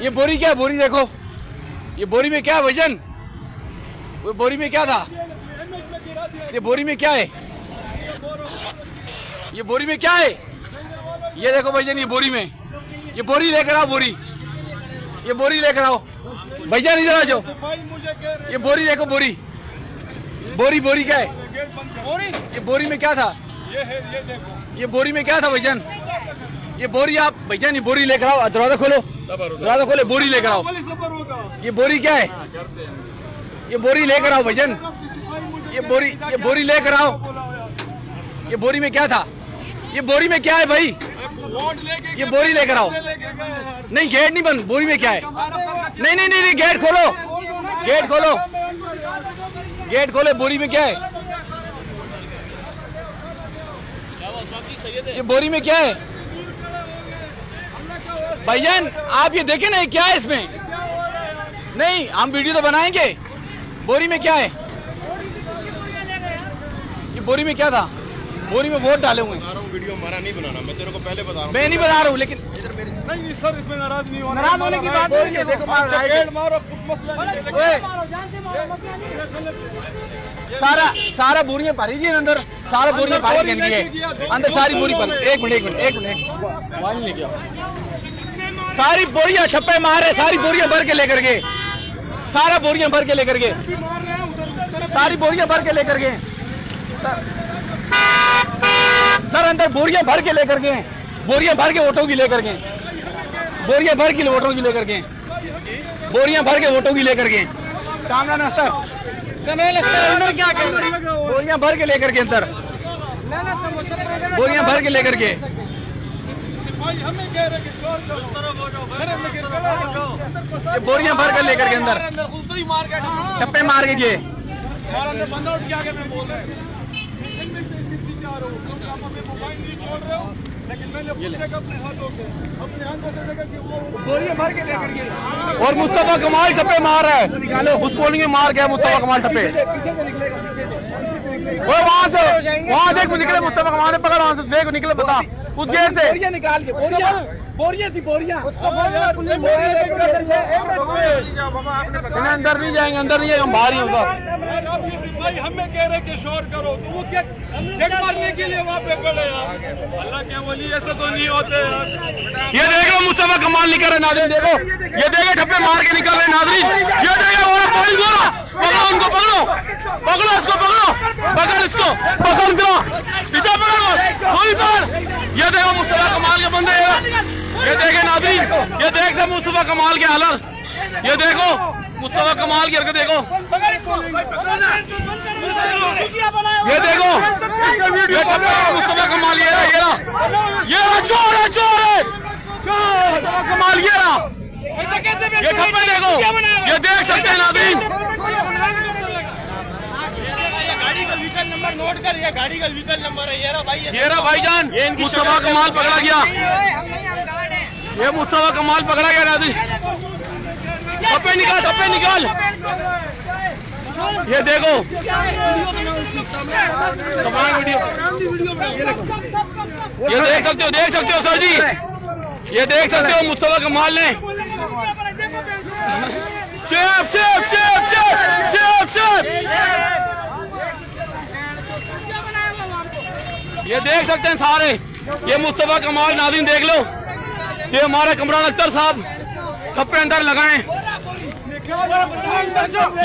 ये बोरी क्या है? बोरी देखो, ये बोरी में क्या है वजन? वो बोरी में क्या था? ये बोरी में क्या है? ये बोरी में क्या है? ये देखो भैया, ये बोरी में, ये बोरी लेकर आओ, बोरी, ये बोरी लेकर आओ भैया, इधर आ जाओ। ये बोरी देखो, बोरी, बोरी, बोरी क्या है? ये बोरी में क्या था? ये बोरी में क्या था भैया? ये बोरी आप भैया, ये बोरी लेकर आओ, दरवाजा खोलो, दरवाजा खोले, बोरी लेकर आओ। ये बोरी क्या है? ये बोरी लेकर आओ भैया, ये बोरी लेकर आओ। ये बोरी में क्या था? ये बोरी में क्या है भाई? ये बोरी लेकर आओ। नहीं, गेट नहीं बंद, बोरी में क्या है? नहीं नहीं नहीं, गेट खोलो, गेट खोलो, गेट खोले, बोरी में क्या है? ये बोरी में क्या है भाईजान? आप ये देखें ना, क्या है इसमें? नहीं, हम वीडियो तो बनाएंगे। बोरी में क्या है? ये बोरी में क्या था? बोरी में वोट डाले हुए। वीडियो हमारा नहीं बनाना, मैं तेरे को पहले बता रहा हूँ। मैं नहीं बना रहा हूँ, लेकिन नहीं सर, इसमें नाराज नहीं होना। नाराज होने की बात नहीं है। देखो सारा बोरियां भरी जी अंदर, सारा बोरियां भरी गंदी है अंदर, सारी बोरी भरी। एक मिनट मोबाइल नहीं किया। सारी बोरियां छप्पे मारे, सारी बोरियां भर के लेकर गए, सारा बोरियां भर के लेकर गए, सारी बोरियां भर के लेकर गए सर, अंदर बोरियां भर के लेकर गए, बोरियां भर के वोटों की लेकर गए, बोरियां भर के वोटों की लेकर गए, बोरियां भर के वोटों की लेकर गए। कामरान अख्तर अंदर क्या कर रहे हैं? बोरियां भर के लेकर के अंदर, बोरियां भर के लेकर के, बोरियां भर कर लेकर के अंदर टप्पे मार के गए। बोरियां भर के लेकर गए। और मुस्तफा कमाल टप्पे मार रहा है, उस पोलिंग में मार गया मुस्तफा कमाल टप्पे। वहां देख निकले मुस्तफा कमाल ने, पकड़ वहां से, देख निकले, बता उस गेट से बोरियां निकाल के, बोरियां थी, बोरियां अंदर नहीं जाएंगे, अंदर नहीं जाएंगे, हम बाहर ही होगा। भाई हमें कह रहे कि शोर करो, तो वो क्या जग मारने के लिए वहाँ पे खड़े यार? अल्लाह के वली ऐसे तो नहीं होते यार। ये देखो मुस्तफा कमाल निकल रहे नाज़रीन, देखो ये देखो ठप्पे मार के निकल रहे नाज़रीन, ये देखो पकड़ो उनको, पकड़ो इसको, पकड़ इसको, पकड़ करो, पीछे पकड़ो, ये देखो मुस्तफा कमाल के बंदे, ये देखे नाज़रीन, ये देख मुस्तफा कमाल के हालत, ये देखो मुस्तफा कमाल की हरकत देखो, ये देखो, ये मुस्तफा कमाल, ये चोर है मुस्तफा कमाल, ये ठप्पे देखो, ये देख सकते हैं नाज़रीन। गाड़ी का व्हीकल नंबर नोट कर, ये गाड़ी का व्हीकल नंबर है, ये रहा भाईजान, मुस्तफा कमाल पकड़ा गया, ये मुस्तफा कमाल पकड़ा गया नाज़रीन। टप्पे निकाल, ये देखो ये देख सकते हो सर जी, ये देख सकते हो मुस्तफा कमाल ने, शेफ ये देख सकते हैं सारे, ये मुस्तफा कमाल नाज़रीन देख लो, ये हमारे कामरान अख्तर साहब ठप्पे अंदर लगाएं,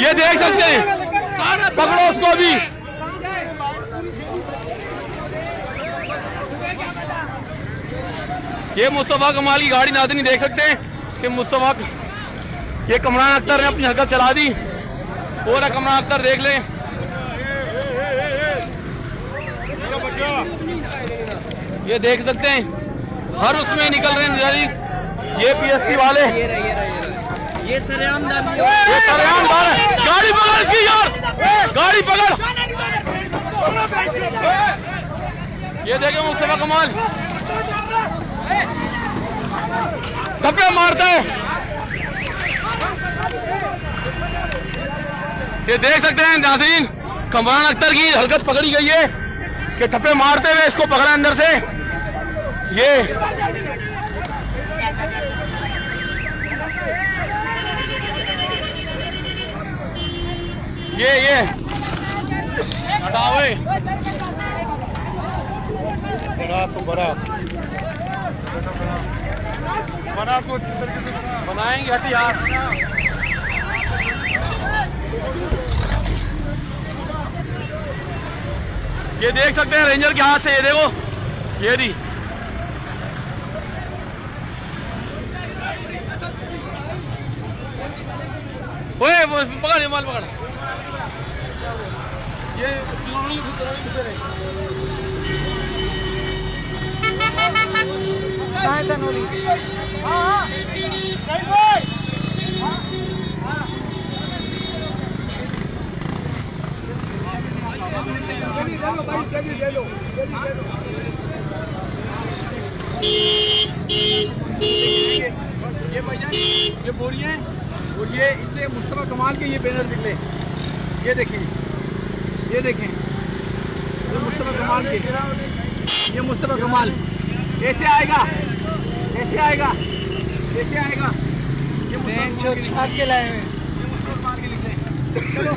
ये देख सकते हैं, पकड़ो उसको भी, ये मुस्तफा कमाल की गाड़ी नाज़रीन देख सकते हैं कि मुस्तफा, ये कामरान अख्तर ने अपनी हरकत चला दी, पूरा कामरान अख्तर देख लें, ये देख सकते हैं, हर उसमें निकल रहे हैं ये पीएसपी वाले, ये सरेआम डाल, गाड़ी पकड़ इसकी यार, गाड़ी पकड़, ये देखे मुस्तफा कमाल धप्पे मारता है, ये देख सकते हैं नाज़रीन, कामरान अख्तर की हरकत पकड़ी गई है कि ठप्पे मारते हुए इसको पकड़ा अंदर से, ये बड़ा तो अच्छी तरीके से बनाएंगे हथियार। ये देख सकते हैं रेंजर के हाथ से, ये देखो, ये नहीं ओए पकड़, ये माल पकड़, ये कहाँ है तनोली? ये भैया ये बोरी हैं और ये इससे मुस्तफा कमाल के ये बैनर निकले। ये देखें, ये देखें, ये मुस्तफा कमाल के, ये मुस्तफा कमाल कैसे आएगा, कैसे आएगा, कैसे आएगा? ये मुस्तफा छाप के लाए हैं। कमाल के लिखे। चलो